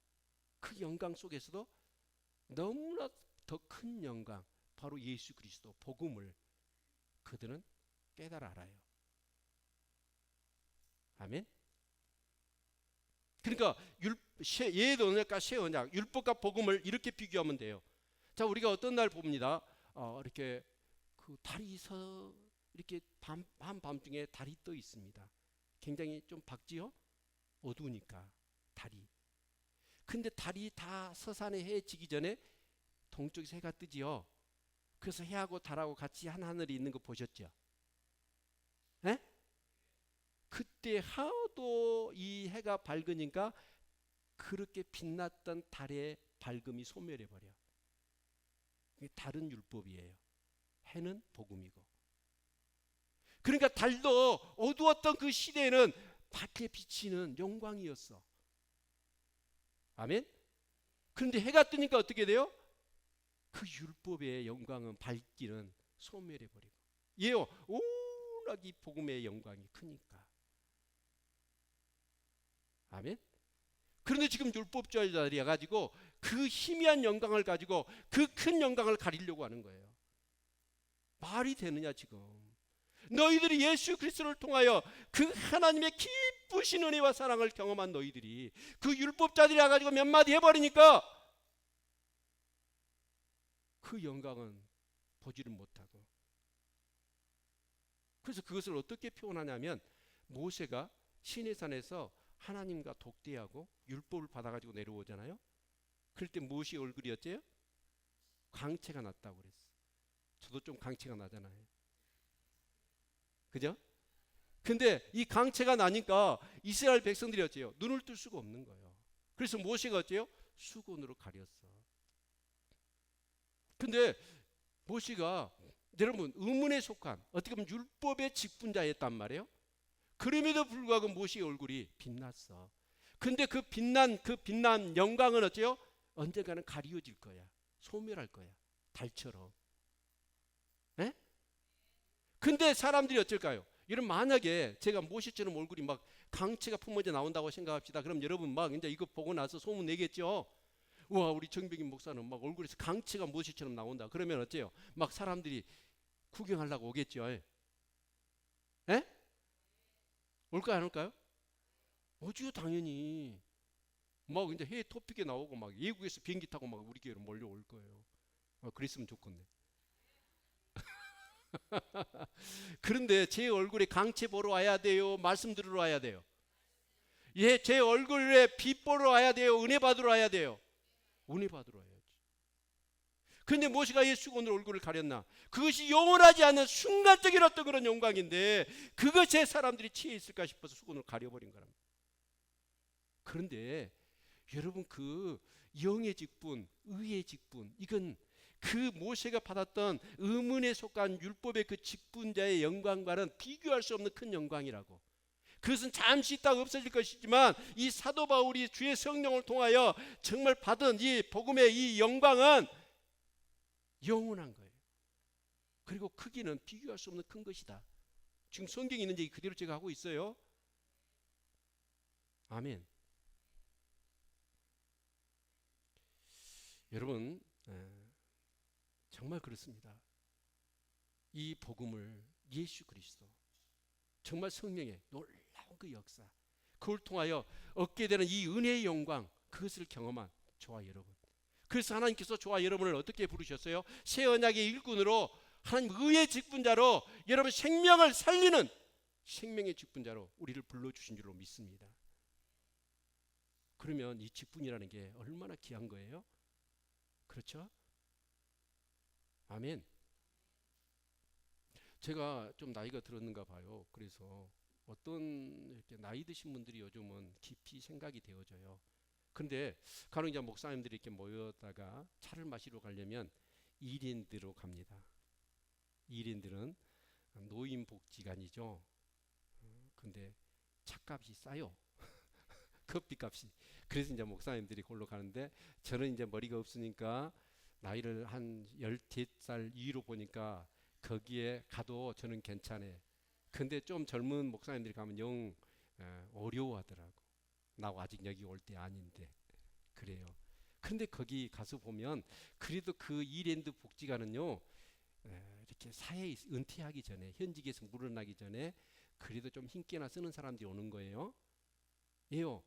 그 영광 속에서도 너무나 더 큰 영광, 바로 예수 그리스도 복음을 그들은 깨달아 알아요. 아멘. 그러니까 옛 언약과 새 언약, 율법과 복음을 이렇게 비교하면 돼요. 자, 우리가 어떤 날 봅니다. 이렇게 그 달이 이렇게 한밤중에 달이 떠 있습니다. 굉장히 좀 밝지요? 어두우니까 달이. 근데 달이 다 서산에 해 지기 전에 동쪽에서 해가 뜨지요. 그래서 해하고 달하고 같이 한 하늘이 있는 거 보셨죠? 에? 그때 하도 이 해가 밝으니까 그렇게 빛났던 달의 밝음이 소멸해 버려. 이게 다른 율법이에요. 해는 복음이고. 그러니까 달도 어두웠던 그 시대에는 밝게 비치는 영광이었어. 아멘. 그런데 해가 뜨니까 어떻게 돼요? 그 율법의 영광은 밝기는 소멸해 버리고. 예요. 오락이 복음의 영광이 크니까. 아멘. 그런데 지금 율법주의자들이 가지고 그 희미한 영광을 가지고 그 큰 영광을 가리려고 하는 거예요. 말이 되느냐 지금. 너희들이 예수 그리스도를 통하여 그 하나님의 기쁘신 은혜와 사랑을 경험한 너희들이 그 율법자들이 와가지고 몇 마디 해버리니까 그 영광은 보지를 못하고. 그래서 그것을 어떻게 표현하냐면 모세가 시내산에서 하나님과 독대하고 율법을 받아가지고 내려오잖아요. 그럴 때 무엇이 얼굴이었죠? 광채가 났다고 그랬어. 저도 좀 광채가 나잖아요. 그죠? 근데 이 광채가 나니까 이스라엘 백성들이 어째요? 눈을 뜰 수가 없는 거예요. 그래서 모세가 어째요? 수건으로 가렸어. 근데 모세가 여러분 의문에 속한, 어떻게 보면 율법의 직분자였단 말이에요. 그럼에도 불구하고 모세의 얼굴이 빛났어. 근데 그 빛난 영광은 어째요? 언젠가는 가리워질 거야. 소멸할 거야. 달처럼. 에? 근데 사람들이 어쩔까요? 여러분 만약에 제가 모세처럼 얼굴이 막 광채가 품어져 나온다고 생각합시다. 그럼 여러분 막 이제 이거 보고 나서 소문 내겠죠. 와, 우리 정백인 목사는 막 얼굴에서 광채가 모세처럼 나온다. 그러면 어째요? 막 사람들이 구경하려고 오겠죠. 에? 올까요, 안 올까요? 오지요, 당연히. 막 이제 해외 토픽에 나오고 막 외국에서 비행기 타고 막 우리 교회로 몰려올 거예요. 그랬으면 좋겠네. 그런데 제 얼굴에 광채 보러 와야 돼요? 말씀 들으러 와야 돼요? 예, 제 얼굴에 빛 보러 와야 돼요? 은혜 받으러 와야 돼요? 은혜 받으러 와야지. 그런데 모세가 예수가 오늘 얼굴을 가렸나? 그것이 영원하지 않은 순간적인 어떤 그런 영광인데 그것에 사람들이 취해 있을까 싶어서 수건을 가려버린 거랍니다. 그런데 여러분, 그 영의 직분, 의의 직분, 이건 그 모세가 받았던 의문에 속한 율법의 그 직분자의 영광과는 비교할 수 없는 큰 영광이라고. 그것은 잠시 있다가 없어질 것이지만 이 사도 바울이 주의 성령을 통하여 정말 받은 이 복음의 이 영광은 영원한 거예요. 그리고 크기는 비교할 수 없는 큰 것이다. 지금 성경에 있는 얘기 그대로 제가 하고 있어요. 아멘. 여러분, 정말 그렇습니다. 이 복음을, 예수 그리스도, 정말 성령의 놀라운 그 역사, 그걸 통하여 얻게 되는 이 은혜의 영광, 그것을 경험한 저와 여러분. 그래서 하나님께서 저와 여러분을 어떻게 부르셨어요? 새 언약의 일꾼으로, 하나님 의의 직분자로, 여러분 생명을 살리는 생명의 직분자로 우리를 불러주신 줄로 믿습니다. 그러면 이 직분이라는 게 얼마나 귀한 거예요? 그렇죠? 아멘. 제가 좀 나이가 들었는가 봐요. 그래서 어떤 이렇게 나이 드신 분들이 요즘은 깊이 생각이 되어져요. 그런데 간혹 이제 목사님들이 이렇게 모였다가 차를 마시러 가려면 1인드로 갑니다. 1인들은 노인복지관이죠. 근데 차값이 싸요. 커피값이. 그래서 이제 목사님들이 골로 가는데 저는 이제 머리가 없으니까 나이를 한 13살 위로 보니까 거기에 가도 저는 괜찮아요. 근데 좀 젊은 목사님들이 가면 영 어려워하더라고. 나 아직 여기 올 때 아닌데. 그래요. 근데 거기 가서 보면 그래도 그 이랜드 복지관은요, 이렇게 사회에 은퇴하기 전에, 현직에서 물러나기 전에 그래도 좀 힘께나 쓰는 사람들이 오는 거예요. 예요.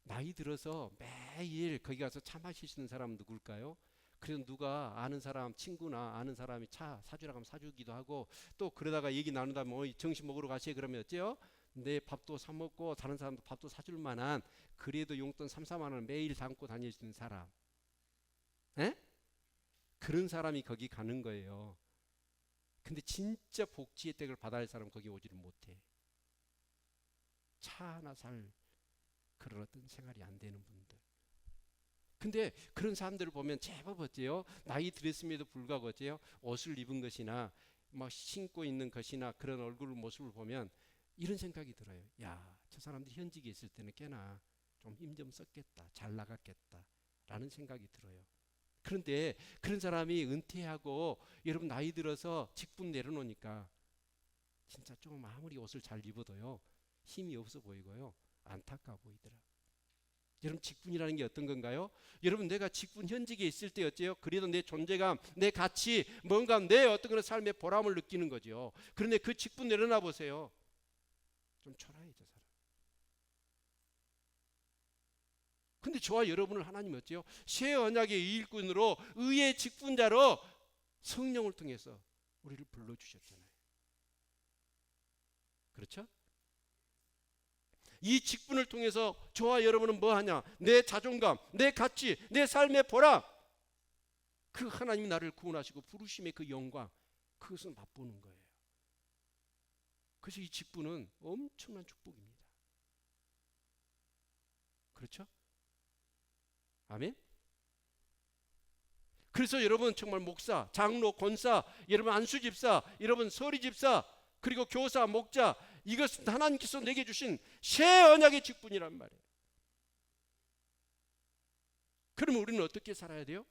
나이 들어서 매일 거기 가서 차 마실 수 있는 사람은 누굴까요? 그래서 누가 아는 사람, 친구나 아는 사람이 차 사주라고 하면 사주기도 하고, 또 그러다가 얘기 나누다 보면 점심 먹으러 가시에 그러면 어째요? 내 밥도 사 먹고 다른 사람도 밥도 사줄 만한, 그래도 용돈 3, 4만 원 매일 담고 다닐 수 있는 사람, 에? 그런 사람이 거기 가는 거예요. 근데 진짜 복지 혜택을 받아야 할 사람은 거기 오지를 못해. 차 하나 살 그런 어떤 생활이 안 되는 분들. 근데 그런 사람들을 보면 제법 어때요? 나이 들었음에도 불구하고 어때요? 옷을 입은 것이나 막 신고 있는 것이나 그런 얼굴 모습을 보면 이런 생각이 들어요. 야, 저 사람들이 현직에 있을 때는 꽤나 좀 힘 좀 썼겠다, 잘 나갔겠다 라는 생각이 들어요. 그런데 그런 사람이 은퇴하고 여러분 나이 들어서 직분 내려놓으니까 진짜 좀 아무리 옷을 잘 입어도요, 힘이 없어 보이고요, 안타까워 보이더라. 여러분, 직분이라는 게 어떤 건가요? 여러분, 내가 직분 현직에 있을 때 어째요? 그래도 내 존재감, 내 가치, 뭔가 내 어떤 그런 삶의 보람을 느끼는 거죠. 그런데 그 직분 내려놔 보세요. 좀 초라해, 저 사람. 근데 저와 여러분을 하나님 어째요? 새 언약의 일꾼으로, 의의 직분자로 성령을 통해서 우리를 불러주셨잖아요. 그렇죠? 이 직분을 통해서 저와 여러분은 뭐 하냐? 내 자존감, 내 가치, 내 삶의 보람, 그 하나님이 나를 구원하시고 부르심의 그 영광, 그것을 맛보는 거예요. 그래서 이 직분은 엄청난 축복입니다. 그렇죠? 아멘? 그래서 여러분 정말 목사, 장로, 권사, 여러분 안수집사, 여러분 서리집사, 그리고 교사, 목자, 이것은 하나님께서 내게 주신 새 언약의 직분이란 말이에요. 그러면 우리는 어떻게 살아야 돼요?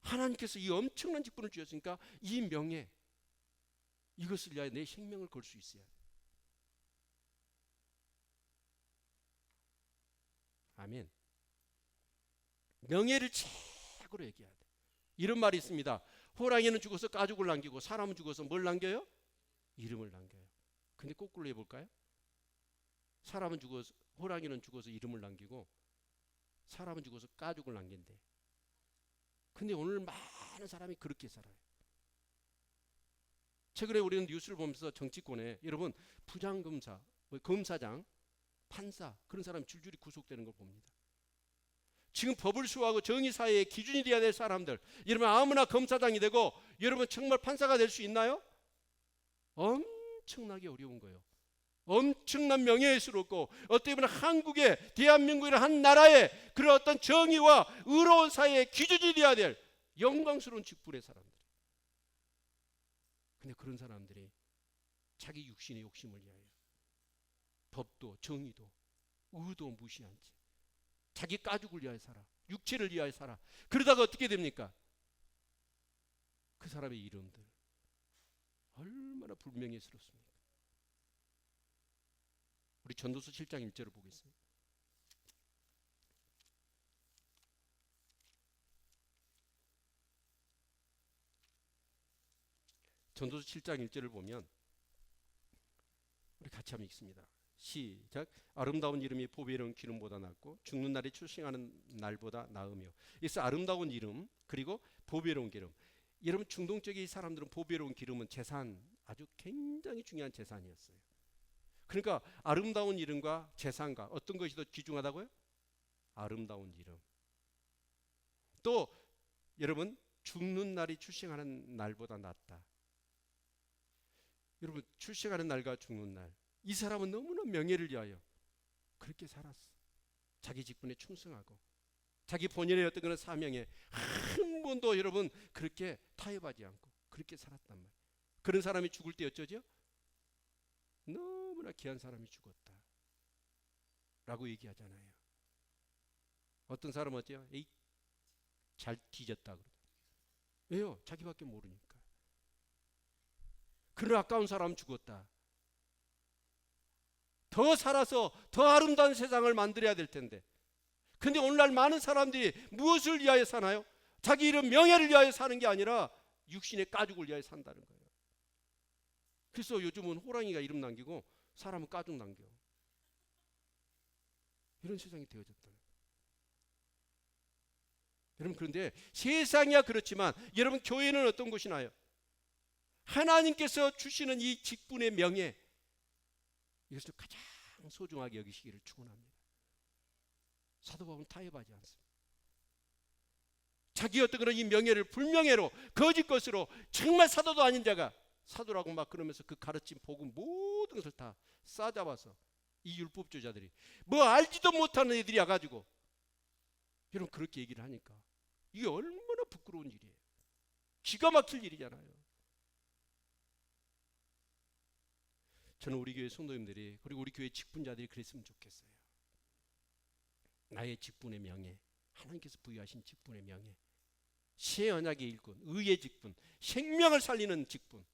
하나님께서 이 엄청난 직분을 주셨으니까 이 명예, 이것을 위하여 내 생명을 걸 수 있어야 돼요. 아멘. 명예를 최고로 얘기해야 돼. 이런 말이 있습니다. 호랑이는 죽어서 가죽을 남기고 사람은 죽어서 뭘 남겨요? 이름을 남겨요. 근데 거꾸로 해볼까요? 사람은 죽어서, 호랑이는 죽어서 이름을 남기고 사람은 죽어서 가죽을 남긴대. 근데 오늘 많은 사람이 그렇게 살아요. 최근에 우리는 뉴스를 보면서 정치권에 여러분 부장검사, 검사장, 판사, 그런 사람이 줄줄이 구속되는 걸 봅니다. 지금 법을 수호하고 정의 사회의 기준이 되어야 될 사람들, 여러분 아무나 검사장이 되고 여러분 정말 판사가 될 수 있나요? 엄청나게 어려운 거예요. 엄청난 명예스럽고 어떻게 보면 한국의 대한민국이라는 한 나라의 그런 어떤 정의와 의로운 사회의 기준이 되어야 될 영광스러운 직분의 사람들. 근데 그런 사람들이 자기 육신의 욕심을 위하여 법도 정의도 의도 무시한 채 자기 가죽을 위하여 살아, 육체를 위하여 살아. 그러다가 어떻게 됩니까? 그 사람의 이름들 얼마나 불명예스럽습니까? 우리 전도서 7장 1절을 보겠습니다. 전도서 7장 1절을 보면 우리 같이 한번 읽습니다. 시작. 아름다운 이름이 보배로운 기름보다 낫고 죽는 날에 출생하는 날보다 나으며. 그래서 아름다운 이름 그리고 보배로운 기름. 여러분 중동 쪽의 사람들은 보배로운 기름은 재산, 아주 굉장히 중요한 재산이었어요. 그러니까 아름다운 이름과 재산과 어떤 것이 더 귀중하다고요? 아름다운 이름. 또 여러분 죽는 날이 출생하는 날보다 낫다. 여러분 출생하는 날과 죽는 날, 이 사람은 너무나 명예를 위하여 그렇게 살았어. 자기 직분에 충성하고 자기 본연의 어떤 그런 사명에 한 번도 여러분 그렇게 타협하지 않고 그렇게 살았단 말이에요. 그런 사람이 죽을 때 어쩌죠? 너무나 귀한 사람이 죽었다 라고 얘기하잖아요. 어떤 사람은 어때요? 에이, 잘 뒤졌다 그러더라고요. 왜요? 자기밖에 모르니까. 그런 아까운 사람 죽었다. 더 살아서 더 아름다운 세상을 만들어야 될 텐데. 근데 오늘날 많은 사람들이 무엇을 위하여 사나요? 자기 이름 명예를 위하여 사는 게 아니라 육신의 가죽을 위하여 산다는 거예요. 그래서 요즘은 호랑이가 이름 남기고 사람은 가죽 남겨. 이런 세상이 되어졌다는 거예요. 여러분 그런데 세상이야 그렇지만 여러분 교회는 어떤 곳이나요? 하나님께서 주시는 이 직분의 명예, 이것을 가장 소중하게 여기시기를 축원합니다. 사도 바울은 타협하지 않습니다. 자기 어떤 그런 이 명예를 불명예로 거짓 것으로 정말 사도도 아닌 자가 사도라고 막 그러면서 그 가르침 복음 모든 것을 다 싸잡아서 이 율법주의자들이 뭐 알지도 못하는 애들이 와가지고 여러분 그렇게 얘기를 하니까 이게 얼마나 부끄러운 일이에요. 기가 막힐 일이잖아요. 저는 우리 교회 성도님들이 그리고 우리 교회 직분자들이 그랬으면 좋겠어요. 나의 직분의 명예, 하나님께서 부여하신 직분의 명예, 새 언약의 일꾼, 의의 직분, 생명을 살리는 직분,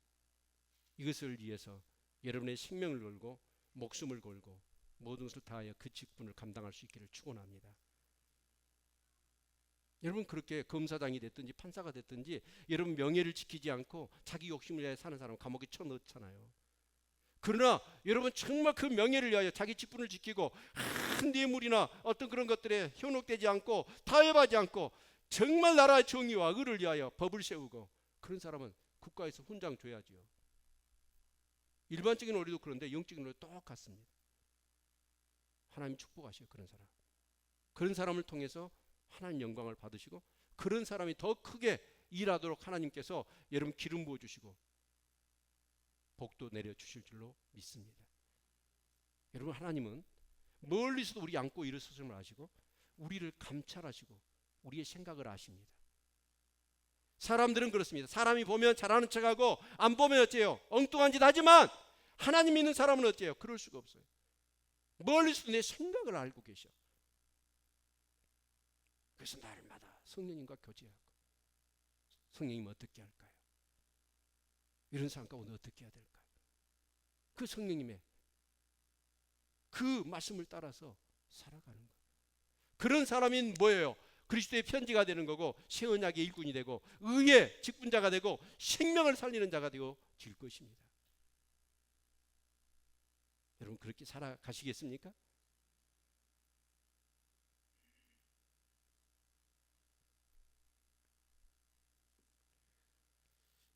이것을 위해서 여러분의 생명을 걸고 목숨을 걸고 모든 것을 다하여 그 직분을 감당할 수 있기를 축원합니다. 여러분 그렇게 검사장이 됐든지 판사가 됐든지 여러분 명예를 지키지 않고 자기 욕심을 위해 사는 사람은 감옥에 쳐넣잖아요. 그러나 여러분 정말 그 명예를 위하여 자기 직분을 지키고 한 뇌물이나 어떤 그런 것들에 현혹되지 않고 타협하지 않고 정말 나라의 정의와 의를 위하여 법을 세우고 그런 사람은 국가에서 훈장 줘야지요. 일반적인 우리도 그런데 영적인 우리도 똑같습니다. 하나님 축복하셔요. 그런 사람. 그런 사람을 통해서 하나님 영광을 받으시고 그런 사람이 더 크게 일하도록 하나님께서 여러분 기름 부어주시고 복도 내려주실 줄로 믿습니다. 여러분 하나님은 멀리서도 우리 안고 일어섰음을 아시고 우리를 감찰하시고 우리의 생각을 아십니다. 사람들은 그렇습니다. 사람이 보면 잘하는 척하고 안 보면 어째요? 엉뚱한 짓 하지만 하나님 믿는 사람은 어째요? 그럴 수가 없어요. 멀리서도 내 생각을 알고 계셔. 그래서 날마다 성령님과 교제하고 성령님 어떻게 할까요? 이런 상황 가운데 어떻게 해야 될까요? 그 성령님의 그 말씀을 따라서 살아가는 거예요. 그런 사람인 뭐예요? 그리스도의 편지가 되는 거고 새 언약의 일꾼이 되고 의의 직분자가 되고 생명을 살리는 자가 되어질 것입니다. 여러분 그렇게 살아가시겠습니까?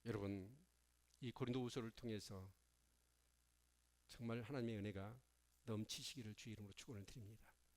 여러분 이 고린도후서를 통해서 정말 하나님의 은혜가 넘치시기를 주의 이름으로 축원을 드립니다.